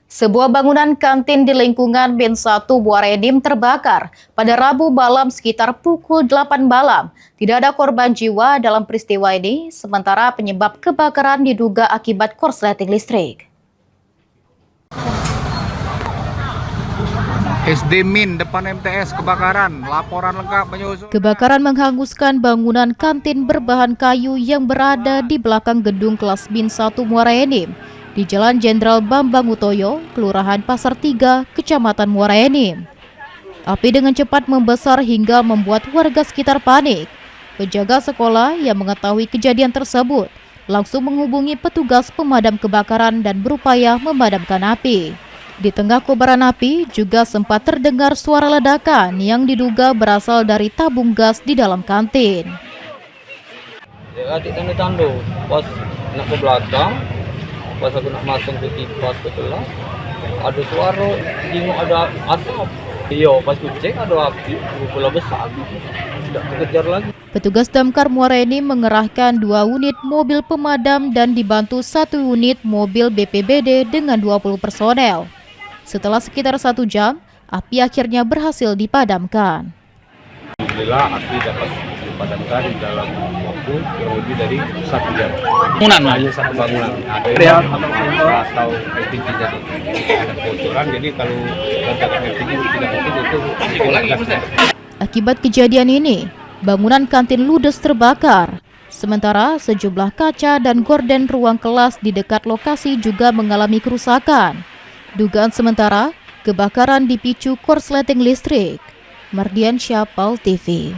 Sebuah bangunan kantin di lingkungan Min 1 Muara Enim terbakar pada Rabu malam sekitar pukul 8 malam. Tidak ada korban jiwa dalam peristiwa ini, sementara penyebab kebakaran diduga akibat korsleting listrik. SD Min depan MTS kebakaran, laporan lengkap menyusul. Kebakaran menghanguskan bangunan kantin berbahan kayu yang berada di belakang gedung kelas Min 1 Muara Enim di Jalan Jenderal Bambang Utoyo, Kelurahan Pasar 3, Kecamatan Muara Enim. Api dengan cepat membesar hingga membuat warga sekitar panik. Penjaga sekolah yang mengetahui kejadian tersebut langsung menghubungi petugas pemadam kebakaran dan berupaya memadamkan api. Di tengah kobaran api juga sempat terdengar suara ledakan yang diduga berasal dari tabung gas di dalam kantin. Adik tanda-tanda, pas nak ke belakang, pas aku nak masuk ke kipas ke kelas, ada suara, tengok ada asap. Iya, pas aku cek ada api, bola besar, tidak kekejar lagi. Petugas damkar Muara Enim mengerahkan 2 unit mobil pemadam dan dibantu 1 unit mobil BPBD dengan 20 personel. Setelah sekitar 1 jam, api akhirnya berhasil dipadamkan. Alhamdulillah api dapat dipadamkan dalam waktu kurang lebih dari 1 jam. Bangunan, Hanya satu bangunan. Ada atau LPG jadi ada kebocoran. Jadi kalau ledakan LPG tidak mungkin itu gas. Akibat kejadian ini, bangunan kantin ludes terbakar. Sementara sejumlah kaca dan gorden ruang kelas di dekat lokasi juga mengalami kerusakan. Dugaan sementara, kebakaran dipicu korsleting listrik. Mardian Syah, PAL TV.